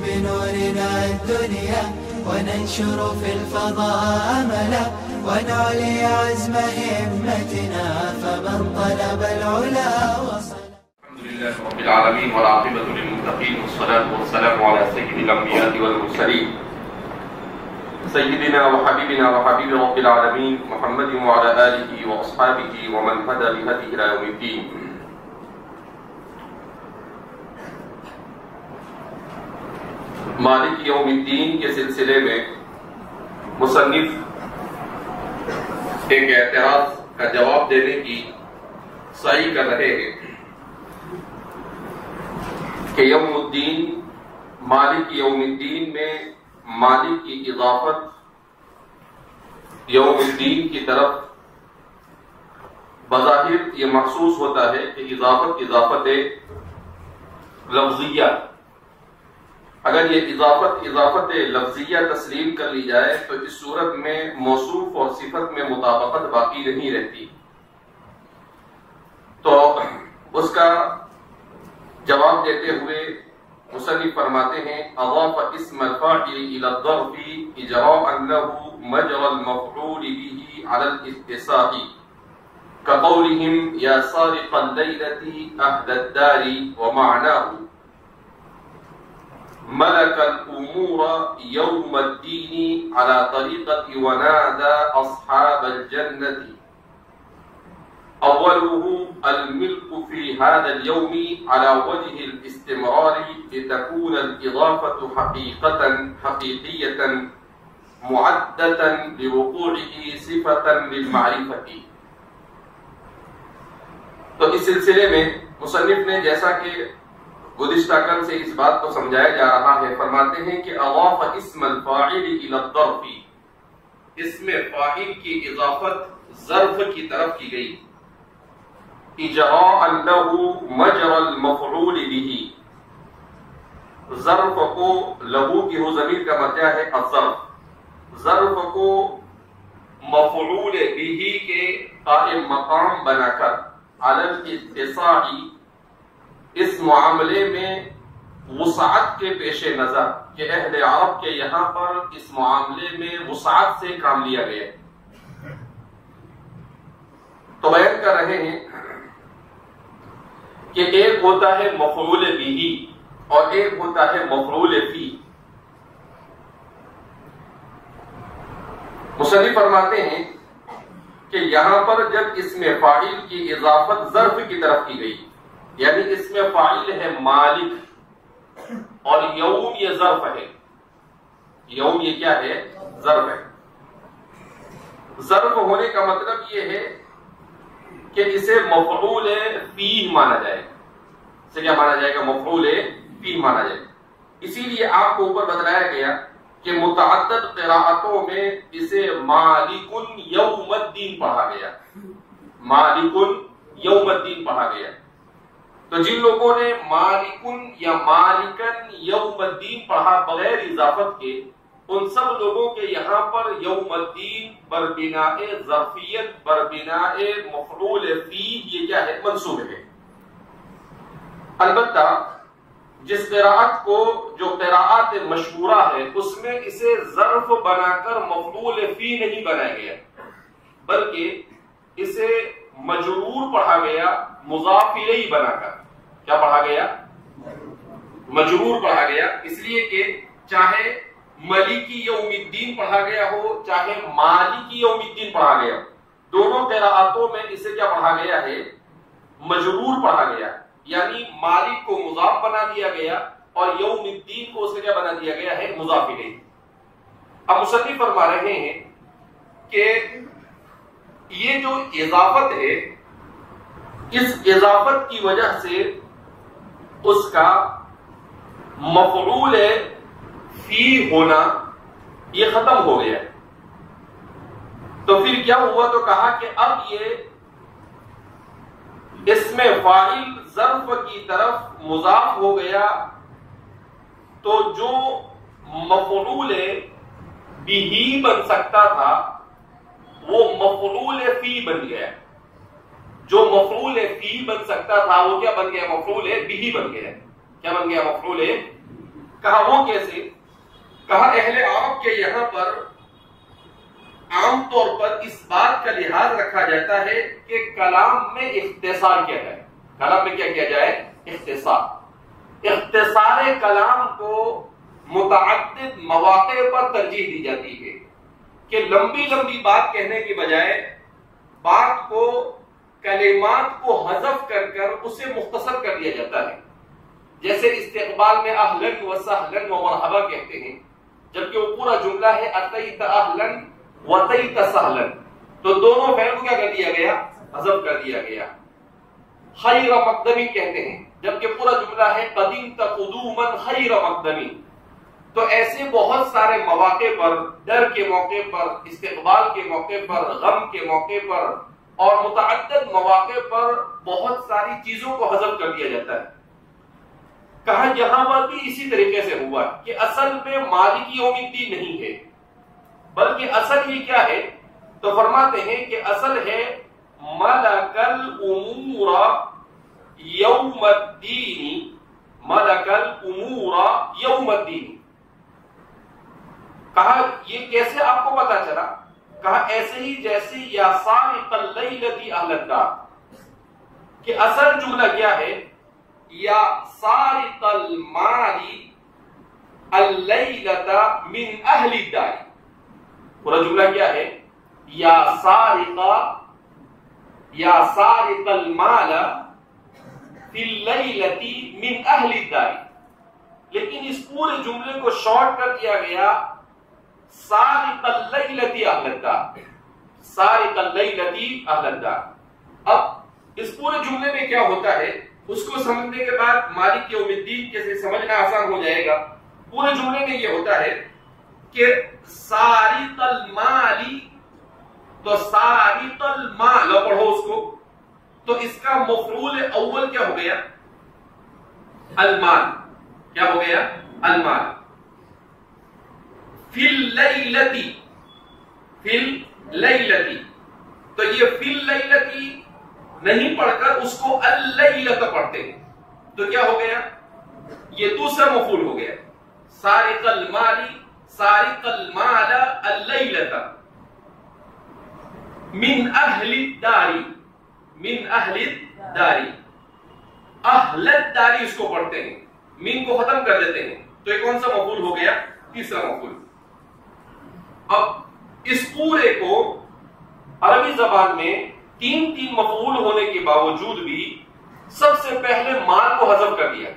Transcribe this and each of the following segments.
بنورنا الدنيا وننشر في الفضاء أملا ونعلي عزم همتنا فمن طلب العلا وصل. الحمد لله رب العالمين والعاقبة للمتقين والصلاة والسلام على سيد الأنبياء والمرسلين سيدنا وحبيبنا وحبيب رب العالمين محمد وعلى آله وأصحابه ومن هدى بهديه إلى يوم الدين. مالک یوم الدین کے سلسلے میں مصنف ایک اعتراض کا جواب دینے کی سعی کر رہے ہیں کہ یوم الدین مالک یوم الدین میں مالک کی اضافت یوم الدین کی طرف بظاہر یہ محسوس ہوتا ہے کہ اضافت لفظیہ، اگر یہ اضافت لفظیہ تسلیم کر لی جائے تو اس صورت میں موصوف اور صفت میں مطابقت باقی نہیں رہتی. تو اس کا جواب دیتے ہوئے مصنف فرماتے ہیں اضاف اسم الفاعل الى الظرف اجراء له مجرى المفعول به على الاتصاء كقولهم يا سارق الليلة أهل الدار ومعناه ملك الأمور يوم الدين على طريقة ونادى أصحاب الجنة أوله الملك في هذا اليوم على وجه الاستمرار لتكون الإضافة حقيقية معدة لوقوعه صفة للمعرفة. تو اس سلسلے میں مصنف نے جیسا کہ گزشتہ کل سے اس بات کو سمجھایا جا رہا ہے فرماتے ہیں کہ اضاف اسم الفاعل الى الظرف، اسم فاعل کی اضافت ظرف کی طرف کی گئی. اجراء له مجرى المفعول به، ظرف کو لہو کی ہو ضمیر کا مرجع ہے الظرف، ظرف کو مفعول به کے قائم مقام بنا کر علی الاتصاع، اس معاملے میں وسعت کے پیش نظر کہ اہل عرب کے یہاں پر اس معاملے میں وسعت سے کام لیا گیا. تو بیان کر رہے ہیں کہ ایک ہوتا ہے مفعول به اور ایک ہوتا ہے مفعول فی. مصنف فرماتے ہیں کہ یہاں پر جب اسم فاعل کی اضافت ظرف کی طرف کی گئی، یعنی اسم فاعل ہے مالک اور یوم یہ ظرف ہے. یوم یہ کیا ہے؟ ظرف ہے. ظرف ہونے کا مطلب یہ ہے کہ اسے مفعول فیہ مانا جائے گا. اسے کیا مانا جائے گا؟ مفعول فیہ مانا جائے گا. اسی لیے آپ کو اوپر بتلایا گیا کہ متعدد قراءتوں میں اسے مالکن یوم الدین پڑھا گیا. مالکن یوم الدین پڑھا گیا. تو جن لوگوں نے مالکن یا مالکن یوم الدین پڑھا بغیر اضافت کے، ان سب لوگوں کے یہاں پر یوم الدین بربناء ظرفیت بربناء مفعول فیہ یہ کیا ہے؟ منصوب ہے. البتہ جس قراءت کو جو قراءت مشہورہ ہے اس میں اسے ظرف بنا کر مفعول فیہ نہیں بنایا گیا، بلکہ اسے مجرور پڑھا گیا مضاف الیہ بنا کر. کیا پڑھا گیا؟ مجرور پڑھا گیا. اس لیے کہ چاہے ملکی یوم الدین پڑھا گیا ہو چاہے مالکی یوم الدین پڑھا گیا ہو، دونوں قراءتوں میں اسے کیا پڑھا گیا ہے؟ مجرور پڑھا گیا، یعنی مالک کو مضاف بنا دیا گیا اور یوم الدین کو اسے کیا بنا دیا گیا ہے؟ مضاف الیہ. اب مصنف فرما رہے ہیں کہ یہ جو اضافت ہے، اس اضافت کی وجہ سے اس کا مفعول فی ہونا یہ ختم ہو گیا. تو پھر کیا ہوا؟ تو کہا کہ اب یہ اسم فاعل ظرف کی طرف مضاف ہو گیا تو جو مفعول به بن سکتا تھا وہ مفعول فی بن گیا. جو مفعول فی بن سکتا تھا وہ کیا بن گیا؟ مفعول به بن گیا. کیا بن گیا؟ مفعول. کہا وہ کیسے؟ کہا اہل عرب کے یہاں پر عام طور پر اس بات کا لحاظ رکھا جاتا ہے کہ کلام میں اختصار کیا جائے. کلام میں کیا کیا جائے؟ اختصار. اختصار کلام کو متعدد مواقع پر ترجیح دی جاتی ہے کہ لمبی لمبی بات کہنے کی بجائے بات کو، کلمات کو حذف کر کر اسے مختصر کر دیا جاتا ہے. جیسے استقبال میں اہلن و سہلن و مرحبا کہتے ہیں، جبکہ وہ پورا جملہ ہے اتیت اہلن و اتیت سہلن، تو دونوں فعل کو کیا کر دیا گیا؟ حذف کر دیا گیا. خیر مقدمی کہتے ہیں، جبکہ پورا جملہ ہے قدیمت قدوما خیر مقدمی. تو ایسے بہت سارے مواقع پر، ڈر کے موقع پر، استقبال کے موقع پر، غم کے موقع پر اور متعدد مواقع پر بہت ساری چیزوں کو حذف کر دیا جاتا ہے. کہا یہاں پر بھی اسی طریقے سے ہوا کہ اصل میں مالک یوم الدین نہیں ہے، بلکہ اصل ہی کیا ہے؟ تو فرماتے ہیں کہ اصل ہے ملک الامور یوم الدین، ملک الامور یوم الدین. کہا یہ کیسے آپ کو پتا چلا؟ کہا ایسے ہی جیسے یا سارق اللیلۃ اہل الدار، کہ اصل جملہ کیا ہے؟ یا سارق المال اللیلۃ من اہل الدار. پورا جملہ کیا ہے؟ یا سارق المال فی اللیلۃ من اہل الدار. لیکن اس پورے جملے کو شارٹ کر دیا گیا سارق اللیلۃ اہل الدار، سارق اللیلۃ اہل الدار. اب اس پورے جملے میں کیا ہوتا ہے اس کو سمجھنے کے بعد مالک یوم الدین کیسے سمجھنا آسان ہو جائے گا. پورے جملے میں یہ ہوتا ہے کہ سارق المال، تو سارق المال پڑھو اس کو، تو اس کا مفعول اول کیا ہو گیا؟ المال. کیا ہو گیا؟ المال. فی اللیلۃ، فی اللیلۃ، تو یہ فی اللیلۃ نہیں پڑھ کر اس کو اللیلۃ پڑھتے ہیں، تو کیا ہو گیا؟ یہ دوسرا مفعول ہو گیا. سارق المال، سارق المال اللیلۃ من اہل الدار، من اہل الدار. اہل الدار اس کو پڑھتے ہیں، من کو ختم کر دیتے ہیں، تو یہ کون سا مفعول ہو گیا؟ تیسرا مفعول. اب اس پورے کو عربی زبان میں تین تین مفعول ہونے کے باوجود بھی سب سے پہلے مال کو حذف کر دیا.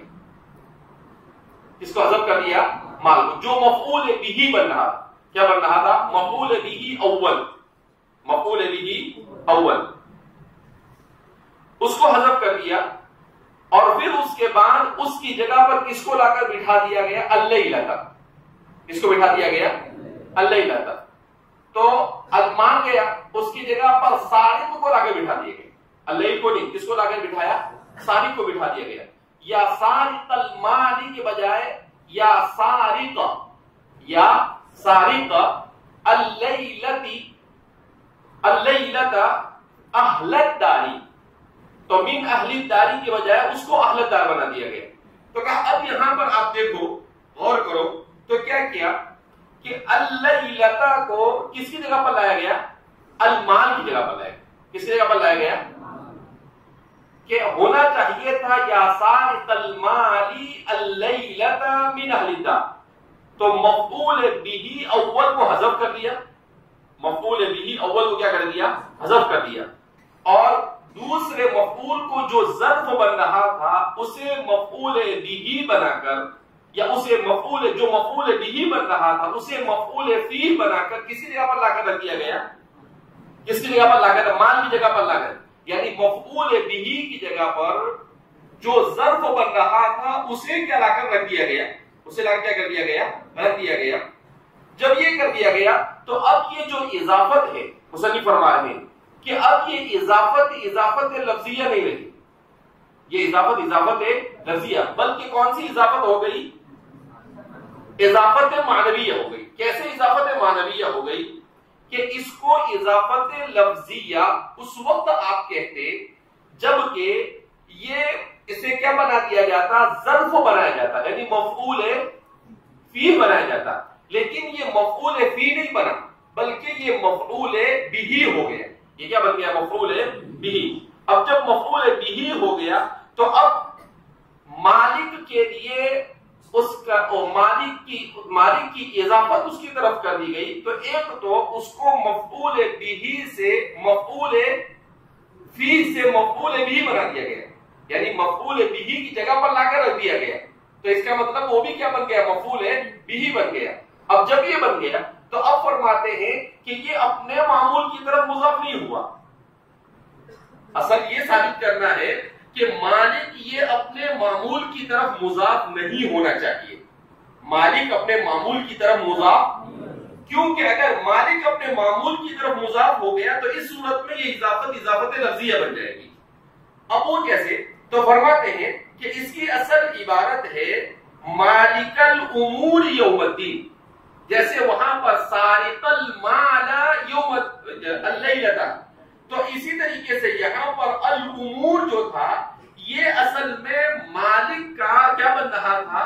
اس کو حذف کر دیا؟ مال کو. جو مفعول بھی بن رہا تھا، کیا بن رہا تھا؟ مفعول بھی اول، مفعول بھی اول، اس کو حذف کر دیا. اور پھر اس کے بعد اس کی جگہ پر کس کو لا کر بٹھا دیا گیا؟ اللیلۃ. اس کو بٹھا دیا گیا اللیلۃ. تو مان گیا اس کی جگہ پر سارق کو لا کر بٹھا دیا گیا، اللیل کو نہیں. کس کو لا کر بٹھایا؟ سارق کو بٹھا دیا گیا. یا سارق المال کے بجائے یا سارق، یا سارق اللیلۃ، اللیلۃ اہل الدار. تو من اہل الدار کی بجائے اس کو اہل الدار بنا دیا گیا. تو کہا اب یہاں پر آپ دیکھو، غور کرو، تو کیا کیا کہ اللیلۃ کو کس کی جگہ پر لایا گیا؟ المال کی جگہ پر لایا گیا. کس کی جگہ پر لایا گیا؟ کہ ہونا چاہیے تھا یا سارق المال اللیلۃ من اہل الدار، تو مفعول بھی اول کو حذف کر دیا. مفعول بھی اول کو کیا کر دیا؟ حذف کر دیا. اور دوسرے مفعول کو جو ظرف بن رہا تھا اسے مفعول بھی بنا کر، یا اسے مفعول جو مفعول بھی بن رہا تھا اسے مفعول فیل بنا کر کسی جگہ پر لا کر رکھ دیا گیا. کس کی جگہ پر لا کر؟ مال کی جگہ پر لا کر. یعنی مفعول بھی کی جگہ پر جو ظرف بن رہا تھا اسے کیا لا کر رکھ دیا گیا؟ اسے لا کر کیا کر دیا گیا؟ رکھ دیا گیا. جب یہ کر دیا گیا تو اب یہ جو اضافت ہے، مصنف فرما رہے ہیں کہ اب یہ اضافت لفظیہ نہیں رہی. یہ اضافت لفظیہ، بلکہ کون سی اضافت ہو گئی؟ اضافت معنویہ ہو گئی. کیسے اضافت معنویہ ہو گئی؟ کہ اس کو اضافت لفظیہ اس وقت آپ کہتے جبکہ یہ اسے کیا بنا دیا جاتا؟ ظرف بنایا جاتا. یعنی مفعول فی بنایا جاتا، لیکن یہ مفعول فی نہیں بنا بلکہ یہ مفعول بہ ہو گیا. یہ کیا بن گیا؟ مفعول بہ. اب جب مفعول بہ ہو گیا تو اب مالک کے لیے اس کا مالک کی اضافت اس کی طرف کر دی گئی. تو ایک تو اس کو مفعول بہ سے مفعول فی سے مفعول بہ بنا دیا گیا، یعنی مفعول بہ کی جگہ پر لا کر رکھ دیا گیا. تو اس کا مطلب وہ بھی کیا بن گیا؟ مفعول بہ بن گیا. اب جب یہ بن گیا تو اب فرماتے ہیں کہ یہ اپنے معمول کی طرف مضاف نہیں ہوا. اصل یہ ثابت کرنا ہے کہ مالک یہ اپنے معمول کی طرف مضاف نہیں ہونا چاہیے. مالک اپنے معمول کی طرف مضاف، کیونکہ اگر مالک اپنے معمول کی طرف مضاف ہو گیا تو اس صورت میں یہ اضافت لفظیہ بن جائے گی. اب وہ کیسے؟ تو فرماتے ہیں کہ اس کی اصل عبارت ہے مالک الامور یوم الدین. جیسے وہاں پر سارق المال یوم اللیلۃ، تو اسی طریقے سے یہاں پر الامور جو تھا یہ اصل میں مالک کا کیا بن رہا تھا؟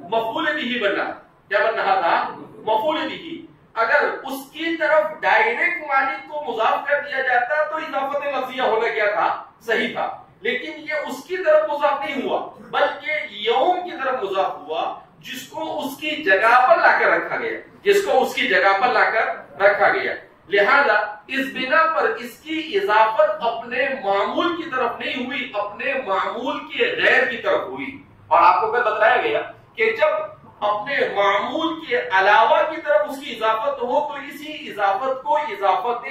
مفعول بہ بن رہا. کیا بن رہا تھا؟ مفعول بہ. اگر اس کی طرف ڈائریکٹ مالک کو مضاف کر دیا جاتا تو اضافت لفظیہ ہونا کیا تھا؟ صحیح تھا. لیکن یہ اس کی طرف مضاف نہیں ہوا بلکہ یوم کی طرف مضاف ہوا، جس کو اس کی جگہ پر لا کر رکھا گیا، جس کو اس کی جگہ پر لا کر رکھا گیا. لہذا اس بنا پر اس کی اضافت اپنے معمول کی طرف نہیں ہوئی، اپنے معمول کے غیر کی طرف ہوئی. اور آپ کو بتایا گیا کہ جب اپنے معمول کے علاوہ کی طرف اس کی اضافت ہو تو اسی اضافت کو اضافت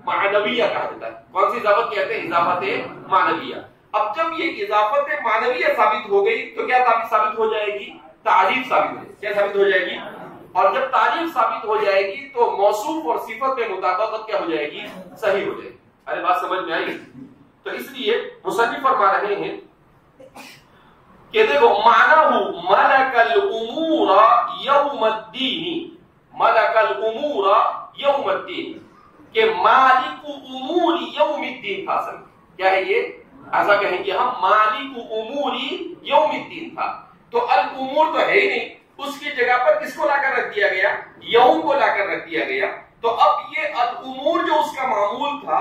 معنویہ کہا جاتا ہے. کون سی اضافت کہتے ہیں؟ اضافت معنویہ. اب جب یہ اضافت معنویہ ثابت ہو گئی تو کیا ثابت ہو جائے گی؟ تعریف ثابت ہو جائے گی. کیا ثابت ہو جائے گی؟ اور جب تعریف ثابت ہو جائے گی تو موصوف اور صفت میں مطابقت کیا ہو جائے گی؟ صحیح ہو جائے گی. ارے بات سمجھ میں آئی؟ تو اس لیے مصنف فرما رہے ہیں کہ دیکھو معنی ملک الامور یوم الدین، ملک الامور یوم الدین، کہ مالک امور یوم الدین تھا. اصل کیا ہے یہ؟ ایسا کہیں گے ہم مالک امور یوم الدین تھا. تو الامور تو ہے ہی نہیں، اس کی جگہ پر کس کو لا کر رکھ دیا گیا؟ یوم کو لا کر رکھ دیا گیا. تو اب یہ الامور جو اس کا معمول تھا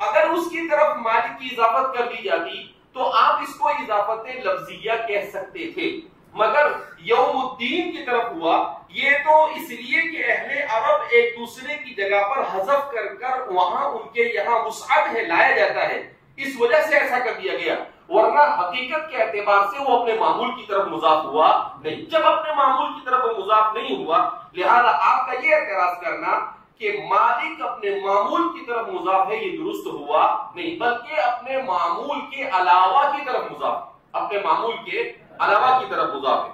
اگر اس کی طرف مالک کی اضافت کر دی جاتی تو آپ اس کو اضافت لفظیہ کہہ سکتے تھے، مگر یوم الدین کی طرف ہوا یہ تو اس لیے کہ اہل عرب ایک دوسرے کی جگہ پر حذف کر کر وہاں ان کے یہاں مصعد ہے لایا جاتا ہے، اس وجہ سے ایسا کر دیا گیا. ورنہ حقیقت کے اعتبار سے وہ اپنے معمول کی طرف مضاف ہوا نہیں. جب اپنے معمول کی طرف وہ مضاف نہیں ہوا لہذا آپ کا یہ اعتراض کرنا کہ مالک اپنے معمول کی طرف مضاف ہے یہ درست ہوا نہیں، بلکہ اپنے معمول کے علاوہ کی طرف مضاف، اپنے معمول کے علاوہ کی طرف مضاف ہے.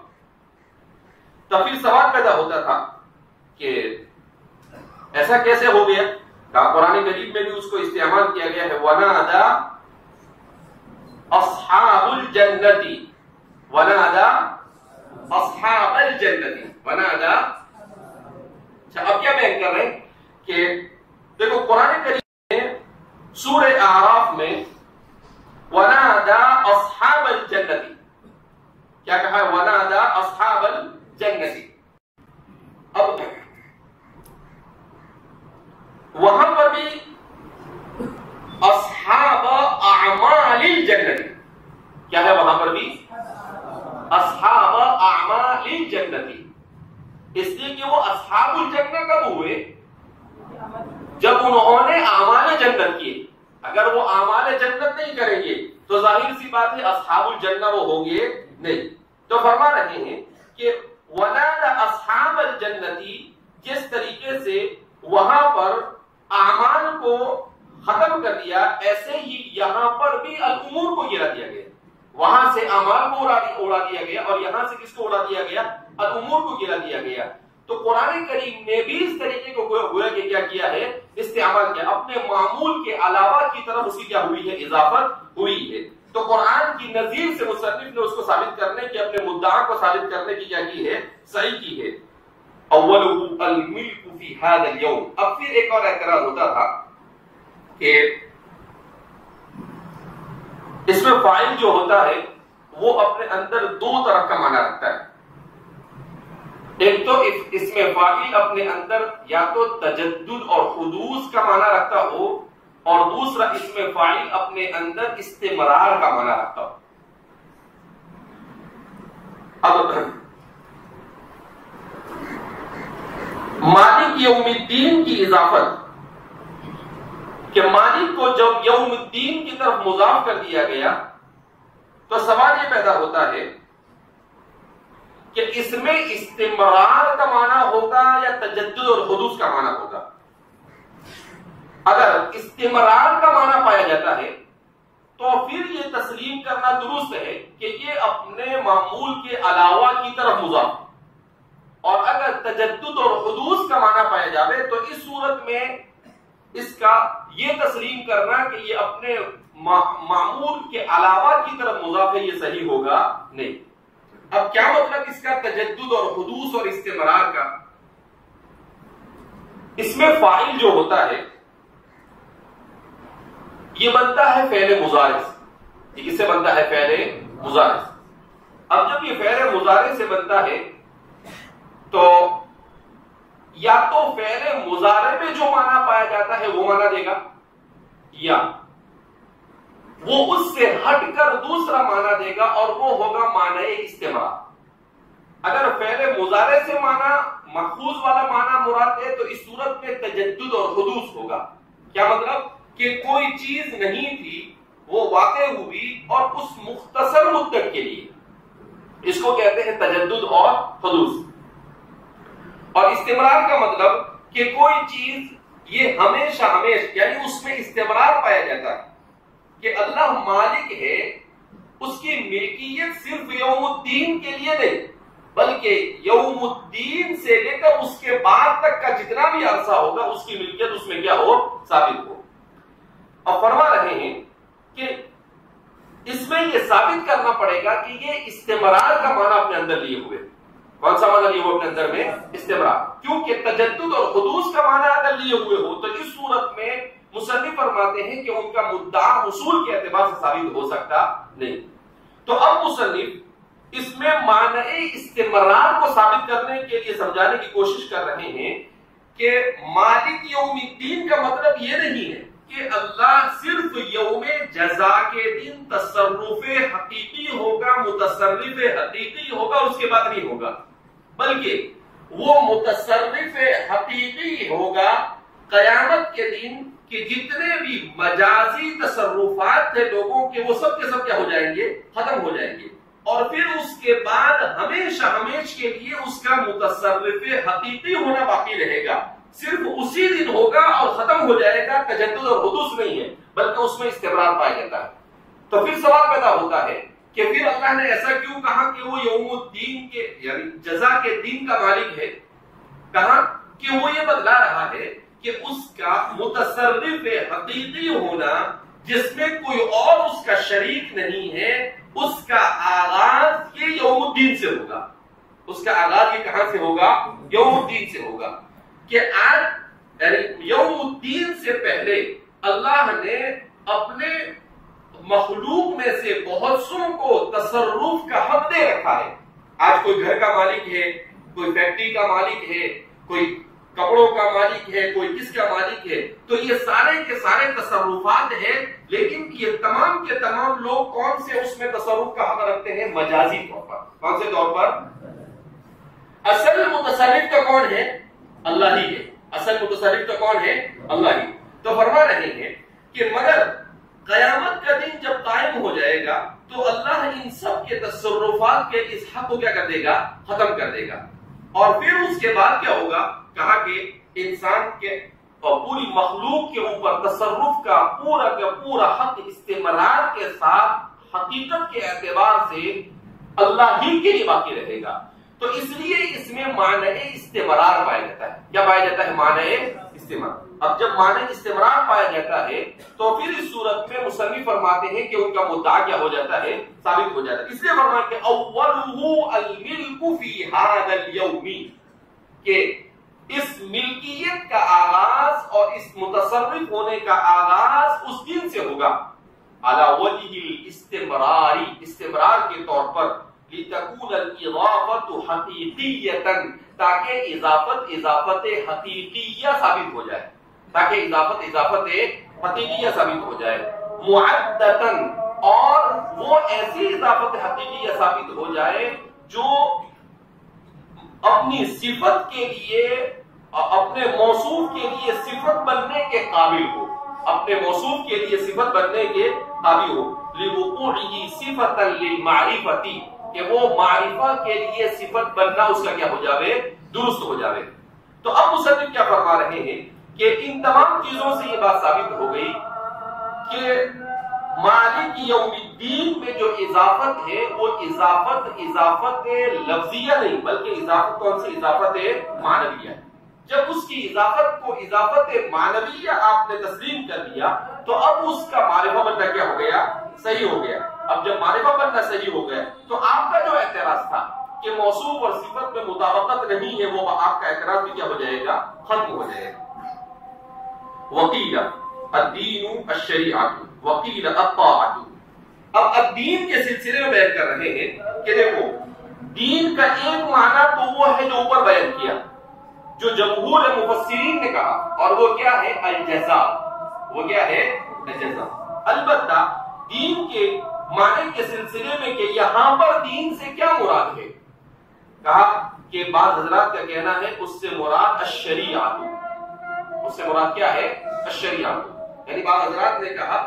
تو پھر سوال پیدا ہوتا تھا کہ ایسا کیسے ہو گیا؟ قرآن کریم میں بھی اس کو استعمال کیا گیا ہے وَنَادَى اصحاب الجنتی، وَنَادَى اصحاب الجنتی، وَنَادَى. اچھا اب کیا بیان کر رہے ہیں کہ دیکھو قرآن کریم میں سورہ اعراف میں وَنَادَى اصحاب الجنتی کیا کہا ہے؟ وَنَادَى اصحاب الجنتی. اب وہاں پر بھی اصحاب اعمال الجنتی کیا ہے؟ وہاں پر بھی اصحاب اعمال الجنتی، اس لیے کہ وہ اصحاب الجنہ کب ہوئے؟ جب انہوں نے اعمال جنت کیے. اگر وہ اعمال جنت نہیں کریں گے تو ظاہر سی بات ہے اصحاب الجنہ وہ ہوں گے نہیں. تو فرما رہے ہیں کہ وَنَادَى اصحاب الجنتی، جس طریقے سے وہاں پر اعمال کو ختم کر دیا ایسے ہی یہاں پر بھی الامور کو گرا دیا گیا. وہاں سے اعمال کو اڑا دیا گیا اور یہاں سے کس کو اڑا دیا گیا؟ الامور کو گرا دیا گیا. تو قرآن کریم نے بھی اس طریقے کو گویا کہ کیا کیا ہے؟ استعمال کیا، اپنے معمول کے علاوہ کی طرف اس کی کیا ہوئی ہے؟ اضافت ہوئی ہے. تو قرآن کی نظیر سے مصنف نے اس کو ثابت کرنے کی، اپنے مدعا کو ثابت کرنے کی کیا کی ہے؟ صحیح کی ہے. اولہ الملک فی ھذا اليوم. اب پھر ایک اور اعتراض ہوتا تھا کہ اس میں فاعل جو ہوتا ہے وہ اپنے اندر دو طرح کا معنی رکھتا ہے. ایک تو اس میں فاعل اپنے اندر یا تو تجدد اور حدوث کا معنی رکھتا ہو، اور دوسرا اس میں فاعل اپنے اندر استمرار کا معنی رکھتا ہو۔ اب مالک یوم الدین کی اضافت، کہ مالک کو جب یوم الدین کی طرف مضاف کر دیا گیا تو سوال یہ پیدا ہوتا ہے کہ اس میں استمرار کا معنی ہوگا یا تجدد اور حدوث کا معنی ہوگا۔ اگر استمرار کا معنی پایا جاتا ہے تو پھر یہ تسلیم کرنا درست ہے کہ یہ اپنے معمول کے علاوہ کی طرف مضاف، اور اگر تجدد اور حدوث کا معنی پایا جاوے تو اس صورت میں اس کا یہ تسلیم کرنا کہ یہ اپنے معمول کے علاوہ کی طرف مضاف ہے، یہ صحیح ہوگا نہیں۔ اب کیا مطلب اس کا تجدد اور حدوث اور استمرار کا؟ اس میں فاعل جو ہوتا ہے یہ بنتا ہے فعل مضارع سے، کس سے بنتا ہے؟ فعل مضارع سے۔ اب جب یہ فعل مضارع سے بنتا ہے تو یا تو فعل مضارع میں جو معنی پایا جاتا ہے وہ معنی دے گا، یا وہ اس سے ہٹ کر دوسرا معنی دے گا اور وہ ہوگا معنی استمرار۔ اگر فعل مضارع سے معنی ماخوذ والا معنی مراد ہے تو اس صورت میں تجدد اور حدوث ہوگا۔ کیا مطلب؟ کہ کوئی چیز نہیں تھی، وہ واقع ہوئی اور اس مختصر مدت کے لیے، اس کو کہتے ہیں تجدد اور حدوث۔ اور استمرار کا مطلب کہ کوئی چیز یہ ہمیشہ یعنی اس میں استمرار پایا جاتا ہے کہ اللہ مالک ہے، اس کی ملکیت صرف یوم الدین کے لیے نہیں بلکہ یوم الدین سے لے کر اس کے بعد تک کا جتنا بھی عرصہ ہوگا اس کی ملکیت اس میں کیا ہو؟ ثابت ہو۔ اب فرما رہے ہیں کہ اس میں یہ ثابت کرنا پڑے گا کہ یہ استمرار کا معنی اپنے اندر لیے ہوئے۔ کون سا معنی لیے ہوئے اپنے اندر میں؟ استمرار۔ کیونکہ تجدد اور حدوث کا معنی اگر لیے ہوئے ہو تو اس صورت میں مصنف فرماتے ہیں کہ ان کا مدعا حصول کے اعتبار سے ثابت ہو سکتا نہیں۔ تو اب مصنف اس میں معنی استمرار کو ثابت کرنے کے لیے سمجھانے کی کوشش کر رہے ہیں کہ مالک یوم الدین کا مطلب یہ نہیں ہے کہ اللہ صرف یوم جزا کے دن تصرف حقیقی ہوگا، متصرف حقیقی ہوگا، اس کے بعد نہیں ہوگا، بلکہ وہ متصرف حقیقی ہوگا قیامت کے دن کہ جتنے بھی مجازی تصرفات تھے لوگوں کے وہ سب کے سب کیا ہو جائیں گے؟ ختم ہو جائیں گے، اور پھر اس کے بعد ہمیشہ ہمیشہ کے لیے اس کا متصرف حقیقی ہونا باقی رہے گا، صرف اسی دن ہوگا اور ختم ہو جائے گا۔ تجدد اور حدوث نہیں ہے بلکہ اس میں استمرار پایا جاتا ہے۔ تو پھر سوال پیدا ہوتا ہے کہ پھر اللہ نے ایسا کیوں کہا کہ وہ یوم الدین کے یعنی جزا کے دن کا مالک ہے؟ کہا کہ وہ یہ بتلا رہا ہے کہ اس کا متصرف حقیقی ہونا جس میں کوئی اور اس کا شریک نہیں ہے، اس کا آغاز یہ یوم الدین سے ہوگا۔ اس کا آغاز یہ کہاں سے ہوگا؟ یوم الدین سے ہوگا۔ کہ آج یعنی یوم الدین سے پہلے اللہ نے اپنے مخلوق میں سے بہت سوں کو تصرف کا حق دے رکھا ہے۔ آج کوئی گھر کا مالک ہے، کوئی فیکٹری کا مالک ہے، کوئی کپڑوں کا مالک ہے، کوئی کس کا مالک ہے، تو یہ سارے کے سارے تصرفات ہیں، لیکن یہ تمام کے تمام لوگ کون سے اس میں تصرف کا حق رکھتے ہیں؟ مجازی طور پر۔ کون سے طور پر؟ اصل متصرف تو کون ہے؟ اللہ ہی ہے۔ اصل متصرف تو کون ہے؟ اللہ ہی۔ تو فرما رہے ہیں کہ مگر قیامت کا دن جب قائم ہو جائے گا تو اللہ ان سب کے تصرفات کے اس حق کو کیا کر دے گا؟ ختم کر دے گا، اور پھر اس کے بعد کیا ہوگا؟ کہا کہ انسان کے اور پوری مخلوق کے اوپر تصرف کا پورا حق استمرار کے ساتھ حقیقت کے اعتبار سے اللہ ہی کے لیے باقی رہے گا۔ تو اس لیے اس میں معنی استمرار پایا جاتا ہے۔ کیا پایا جاتا ہے؟ معنی استمرار۔ اب جب معنی استمرار پایا جاتا ہے تو پھر اس صورت میں مصنف فرماتے ہیں کہ ان کا مدعا کیا ہو جاتا ہے؟ ثابت ہو جاتا ہے۔ اس لیے فرمایا کہ اولہ الملک فی ھذا اليوم، کہ اس ملکیت کا آغاز اور اس متصرف ہونے کا آغاز اس دن سے ہوگا، علی وجہ الاستمراری، استمرار کے طور پر، لتكون الاضافة حقیقیتا، تاکہ اضافت حقیقیہ ثابت ہو جائے، تاکہ اضافت حقیقیہ ثابت ہو جائے، معدتا، اور وہ ایسی اضافت حقیقیہ ثابت ہو جائے جو اپنی صفت کے لیے، اپنے موصوف کے لیے صفت بننے کے قابل ہو، اپنے موصوف کے لیے صفت بننے کے قابل ہو، لوقوعه صفتا للمعرفة، کہ وہ معرفہ کے لیے صفت بننا اس کا کیا ہو جاوے، درست ہو جاوے۔ تو اب مصنف کیا فرما رہے ہیں کہ ان تمام چیزوں سے یہ بات ثابت ہو گئی کہ مالک یوم الدین میں جو اضافت ہے وہ اضافت لفظیہ نہیں، بلکہ اضافت کون سی؟ اضافت معنویہ ہے۔ جب اس کی اضافت کو اضافت معنویہ آپ نے تسلیم کر لیا تو اب اس کا معرفہ بننا کیا ہو گیا؟ صحیح ہو گیا۔ اب جب معرفہ بننا صحیح ہو گیا تو آپ کا جو اعتراض تھا کہ موصوف اور صفت میں مطابقت نہیں ہے، وہ آپ کا اعتراض بھی کیا ہو جائے گا؟ ختم ہو جائے گا۔ وقیل الدین الشریعۃ وقیل الطاعۃ، اب الدین کے سلسلے میں بیان کر رہے ہیں کہ دیکھو، دین کا ایک معنی تو وہ ہے جو اوپر بیان کیا، جو جمہور مفسرین نے کہا، اور وہ کیا ہے؟ الجزاء۔ وہ کیا ہے؟ الجزاء۔ البتہ دین کے معنی کے سلسلے میں کہ یہاں پر دین سے کیا مراد ہے، کہا کہ بعض حضرات کا کہنا ہے اس سے مراد الشریعۃ، اس سے مراد کیا ہے؟ الشریعۃ، یعنی بعض حضرات نے کہا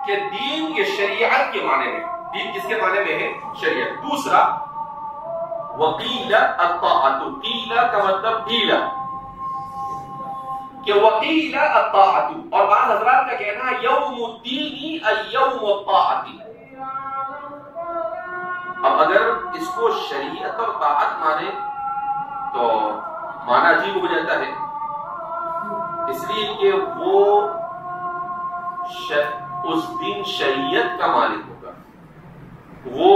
کہ دین کے شریعت کے معنی میں، دین کس کے معنی میں ہے؟ شریعت۔ دوسرا وقیل الطاعۃ، قیل کا مطلب ڈھیلا، کہ وقیل الطاعۃ، اور بعض حضرات کا کہنا ہے یوم الدین ایوم الطاعۃ۔ اب اگر اس کو شریعت اور طاعت مانے تو معنی عجیب ہو جاتا ہے، اس لیے کہ وہ اس دن شریعت کا مالک ہوگا، وہ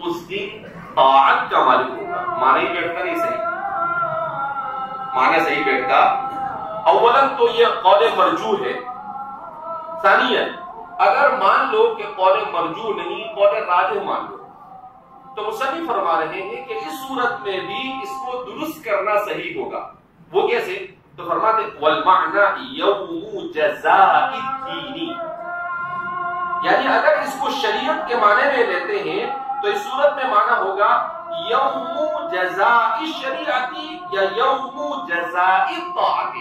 اس دن طاعت کا مالک ہوگا، معنی بیٹھتا نہیں صحیح، معنی صحیح بیٹھتا۔ اولاً تو یہ قول مرجوح ہے، ثانیاً اگر مان لو کہ قول مرجوح نہیں، قول راجح مان لو، تو مصنف فرما رہے ہیں کہ اس صورت میں بھی اس کو درست کرنا صحیح ہوگا۔ وہ کیسے؟ تو فرماتے والمعنی یوم جزاء الدین، یعنی اگر اس کو شریعت کے معنی میں لیتے ہیں تو اس صورت میں معنی ہوگا یوم جزاء الشریعت یا یوم جزاء الطاعت۔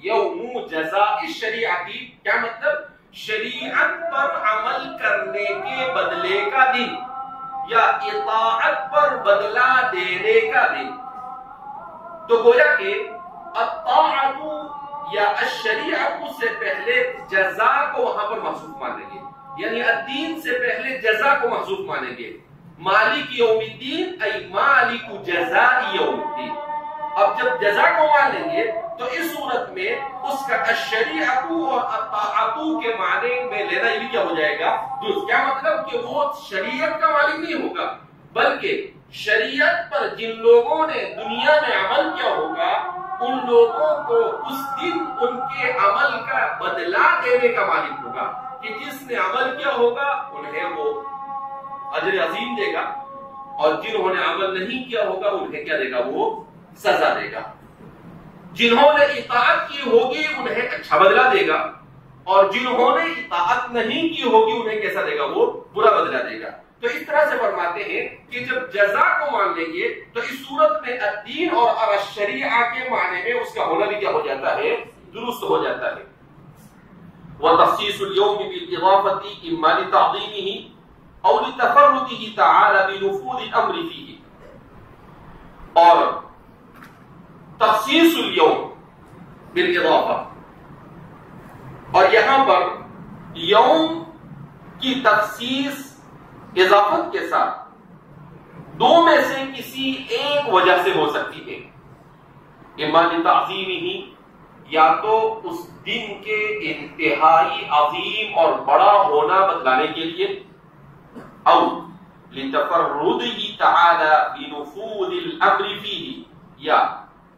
یوم جزاء الشریعت کیا مطلب؟ شریعت پر عمل کرنے کے بدلے کا دن، یا اطاعت پر بدلہ دینے کا دن۔ تو گویا کہ الطاعت یا الشریعت سے پہلے جزا کو وہاں پر محذوف مانیں گے، یعنی الدین سے پہلے جزا کو محذوف مانیں گے۔ مالک یوم الدین ای مالک جزاء یوم الدین۔ اب جب جزا کو مان لیں گے تو اس صورت میں اس کا الشریعت اور الطاعت کے معنی میں لینا یہ کیا ہو جائے گا؟ درست۔ کیا مطلب؟ کہ وہ شریعت کا مالک نہیں ہوگا، بلکہ شریعت پر جن لوگوں نے دنیا میں عمل کیا ہوگا ان لوگوں کو اس دن ان کے عمل کا بدلہ دینے کا مالک ہوگا، کہ جس نے عمل کیا ہوگا انہیں وہ اجر عظیم دے گا، اور جنہوں نے عمل نہیں کیا ہوگا انہیں کیا دے گا؟ وہ سزا دے گا۔ جنہوں نے اطاعت کی ہوگی انہیں اچھا بدلہ دے گا، اور جنہوں نے اطاعت نہیں کی ہوگی انہیں کیسا دے گا؟ وہ برا بدلہ دے گا۔ تو اس طرح سے فرماتے ہیں کہ جب جزا کو مان لیں گے تو اس صورت میں الدین اور الشریعہ کے معنی میں اس کا ہونا بھی کیا ہو جاتا ہے؟ درست ہو جاتا ہے۔ وتخصيص اليوم بالإضافة إما لتعظيمه أو لتفرده تعالى بنفوذ الأمر فيه، اور تخصیص اليوم بالإضافة، اور یہاں پر یوم کی تخصیص اضافت کے ساتھ دو میں سے کسی ایک وجہ سے ہو سکتی ہے، اما لتعظیمہ، یا تو اس دن کے انتہائی عظیم اور بڑا ہونا بتلانے کے لیے، او لتفردہ تعالی بنفوذ الامر فیہ، یا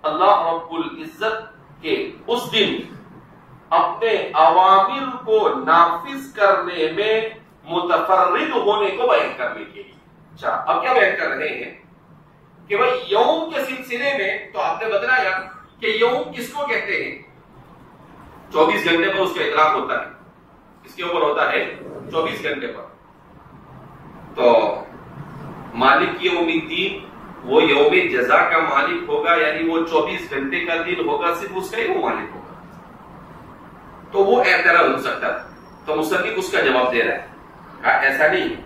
اللہ رب العزت کے اس دن اپنے اوامر کو نافذ کرنے میں متفرد ہونے کو بیان کرنے کے لیے، اچھا اب کیا بیان کر رہے ہیں کہ بھائی یوم کے سلسلے میں تو آپ نے بتلایا کہ یوم کس کو کہتے ہیں؟ 24 گھنٹے پر اس کا اطلاق ہوتا ہے. اس کے اوپر ہوتا ہے 24 گھنٹے پر. تو مالک یوم الدین وہ یوم جزا کا مالک ہوگا، یعنی وہ 24 گھنٹے کا دن ہوگا، صرف اس کا ہی وہ مالک ہوگا. تو وہ اعتراض ہو سکتا ہے. تو مصنف اس کا جواب دے رہا ہے کہا ایسا نہیں ہے.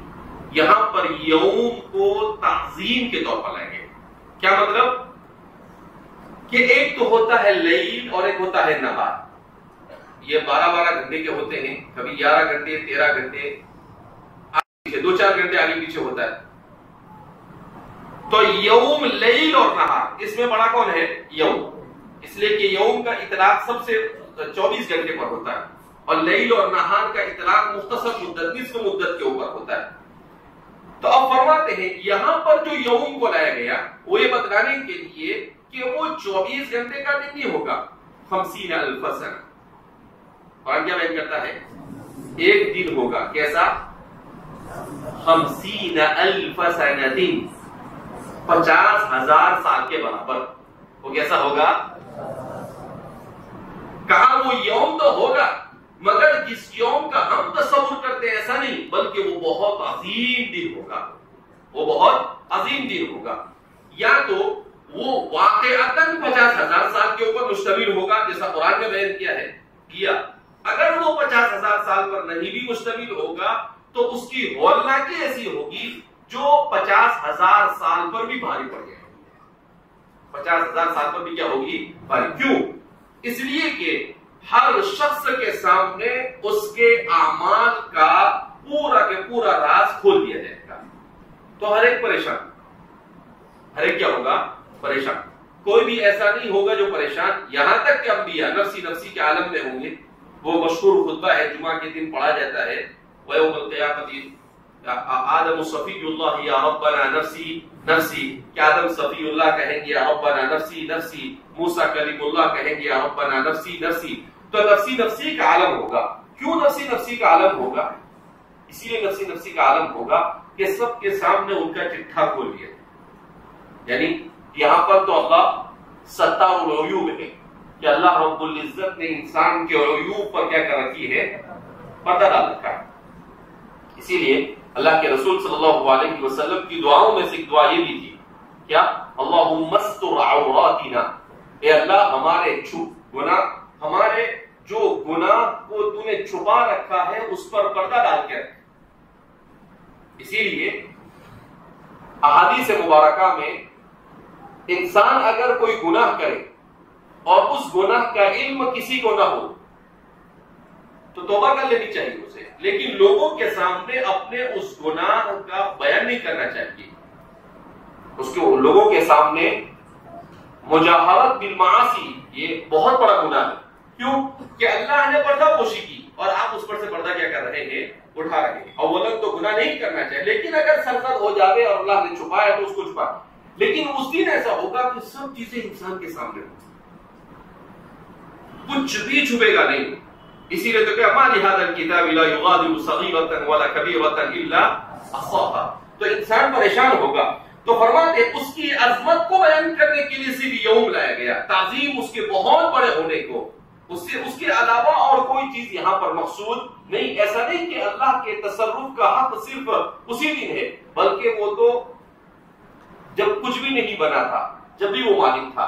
یہاں پر یوم کو تعظیم کے طور پر لائیں گے. کیا مطلب کہ ایک تو ہوتا ہے لیل اور ایک ہوتا ہے نہار. یہ 12 گھنٹے کے ہوتے ہیں، کبھی 11 گھنٹے 13 گھنٹے، 2-4 گھنٹے آگے پیچھے ہوتا ہے. تو یوم لیل اور نہار، اس میں بڑا کون ہے؟ یوم. اس لیے کہ یوم کا اطلاق سب سے 24 گھنٹے پر ہوتا ہے اور لیل اور نہار کا اطلاق مختصر مدت، نصف مدت کے اوپر ہوتا ہے. تو اب فرماتے ہیں یہاں پر جو یوم کو لایا گیا وہ یہ بتلانے کے لیے کہ وہ 24 گھنٹے کا دن نہیں ہوگا، 50,000 سنہ. اور کیا بیان کرتا ہے؟ ایک دن ہوگا کیسا؟ 50,000 سنہ، 50,000 سال کے برابر. وہ کیسا ہوگا؟ کہا وہ یوم تو ہوگا مگر جس یوم کا ہم تصور کرتے ہیں ایسا نہیں، بلکہ وہ بہت عظیم دن ہوگا. وہ بہت عظیم دن ہوگا. یا تو وہ واقعتاً 50,000 سال کے اوپر مشتمل ہوگا جیسا قرآن میں بیان کیا ہے، کیا اگر وہ 50,000 سال پر نہیں بھی مشتمل ہوگا تو اس کی ہولناکی ایسی ہوگی جو 50,000 سال پر بھی بھاری پڑ جائے گی. 50,000 سال پر بھی کیا ہوگی؟ بھاری. کیوں؟ اس لیے کہ ہر شخص کے سامنے اس کے اعمال کا پورا کے پورا راز کھول دیا جائے گا. تو ہر ایک پریشان، ہر ایک کیا ہوگا؟ پریشان. کوئی بھی ایسا نہیں ہوگا جو پریشان. یہاں تک کہ انبیاء نفسی نفسی کے عالم میں ہوں گے. وہ مشہور خطبہ ہے، جمعہ کے دن پڑھا جاتا ہے، وَيَوْمَ الْقِيَامَةِ آدم صفی اللہ یا ربنا نفسی نفسی. کہ آدم صفی اللہ کہیں گے یا ربنا نفسی نفسی. موسیٰ کلیم اللہ کہیں گے یا ربنا نفسی نفسی. تو نفسی نفسی کا عالم ہوگا. کیوں نفسی نفسی کا عالم ہوگا؟ اسی لیے نفسی نفسی کا عالم ہوگا کہ سب کے سامنے ان کا چٹھا کھول دیا. یعنی یہاں پر تو اللہ ستار العیوب ہے کہ اللہ رب العزت نے انسان کے عیوب پر کیا کر رکھی ہے؟ پردہ ڈال رکھا ہے. اسی لیے اللہ کے رسول صلی اللہ علیہ وسلم کی دعاؤں میں سے ایک دعا یہ بھی تھی، کیا؟ اللہم استر عوراتنا. اے اللہ ہمارے گناہ، ہمارے جو گناہ کو تو نے چھپا رکھا ہے اس پر پردہ ڈال کے رکھ. اسی لیے احادیث مبارکہ میں انسان اگر کوئی گناہ کرے اور اس گناہ کا علم کسی کو نہ ہو تو توبہ کر لینی چاہیے اسے، لیکن لوگوں کے سامنے اپنے اس گناہ کا بیان نہیں کرنا چاہیے. اس کو لوگوں کے سامنے مجاہرت بالمعاصی یہ بہت بڑا گناہ ہے. کیوں کہ اللہ نے پردہ پوشی کی اور آپ اس پر سے پردہ کیا کر رہے ہیں؟ اٹھا رہے ہیں. اولاً تو گناہ نہیں کرنا چاہیے، لیکن اگر سرزد ہو جاوے اور اللہ نے چھپایا تو اس کو چھپا. لیکن اس دن ایسا ہوگا کہ سب چیزیں انسان کے سامنے ہوں، کچھ بھی چھپے گا نہیں. اسی لیے تو کیا ما لهذا الكتاب لا يغادر صغيرة ولا كبيرة الا احصاها. تو انسان پریشان ہوگا. تو فرماتے اس کی عظمت کو بیان کرنے کے لیے صرف یوم لایا گیا، تعظیم اس کے بہت بڑے ہونے کو. اس کے علاوہ اور کوئی چیز یہاں پر مقصود نہیں. ایسا نہیں کہ اللہ کے تصرف کا حق صرف اسی دن ہے، بلکہ وہ تو جب کچھ بھی نہیں بنا تھا، جب بھی وہ مالک تھا،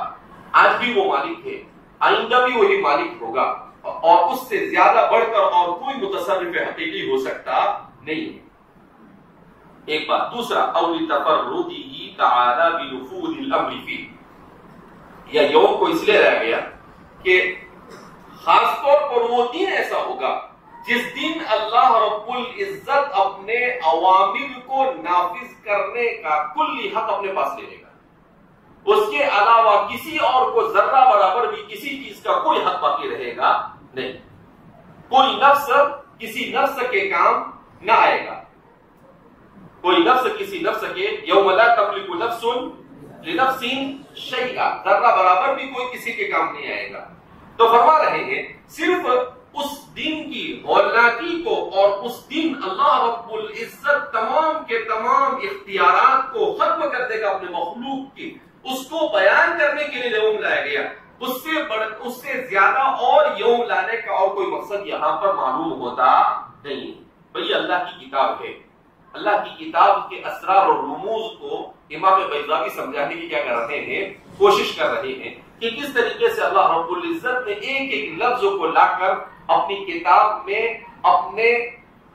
آج بھی وہ مالک ہے، آئندہ بھی وہی مالک ہوگا، اور اس سے زیادہ بڑھ کر اور کوئی متصرف حقیقی ہو سکتا نہیں ہے. ایک بات. دوسرا او لتفردہ تعالی بنفوذ الامر فی. یا یوم کو اس لیے رہ گیا کہ خاص طور پر وہ دن ایسا ہوگا جس دن اللہ رب العزت اپنے اوامر کو نافذ کرنے کا کلی حق اپنے پاس لے لے گا. اس کے علاوہ کسی اور کو ذرہ برابر بھی کسی چیز کا کوئی حق باقی رہے گا نہیں. کوئی نفس کسی نفس کے کام نہ آئے گا. کوئی نفس کسی نفس کے یوم لا تملک نفس لنفس شیئا، ذرہ برابر بھی کوئی کسی کے کام نہیں آئے گا. تو فرما رہے ہیں صرف اس دن کی ہولناکی کو اور اس دن اللہ رب العزت تمام کے تمام اختیارات کو ختم کر دے گا اپنے مخلوق کی، اس کو بیان کرنے کے لیے یوم لایا گیا۔ اس سے زیادہ اور یوم لانے کا اور کوئی مقصد یہاں پر معلوم ہوتا نہیں۔ بھئی اللہ کی کتاب ہے، اللہ کی کتاب کے اسرار اور رموز کو امام بیضاوی سمجھانے کی کیا کر رہے ہیں، کوشش کر رہے ہیں کہ کس طریقے سے اللہ رب العزت نے ایک ایک لفظ کو لا کر اپنی کتاب میں اپنے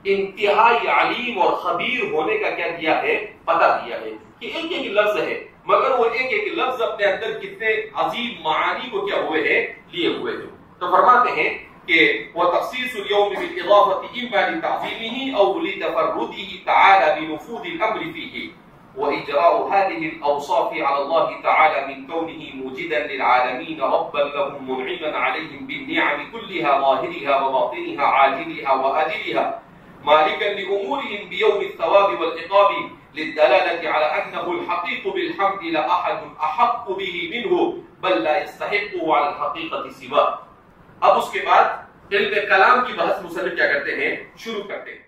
انتہائی علیم اور خبیر ہونے کا کیا دیا ہے، پتہ دیا ہے کہ ایک ایک لفظ ہے، مگر وہ ایک ایک لفظ اپنے اندر کتنے عظیم معانی کو کیا ہوئے ہیں، لیے ہوئے ہیں۔ تو فرماتے ہیں کہ وَتَخْصِيصُ الْيَوْمِ بِالْإِضَافَةِ إِمَّا لِتَعْظِيمِهِ أَوْ لِتَفَرُّدِهِ تَعَالَى بِنُفُوذِ الْأَمْرِ فِيهِ وإجراء هذه الأوصاف على الله تعالى من كونه موجدا للعالمين ربا لهم منعما عليهم بالنعم كلها ظاهرها وباطنها عاجلها وآجلها مالكا لأمورهم بيوم الثواب والعقاب للدلالة على أنه الحقيق بالحمد لا أحد أحق به منه بل لا يستحقه على الحقيقة سواه۔ اب اس کے بعد علم کلام کی بحث مصنف کیا کرتے ہیں، شروع کرتے ہیں۔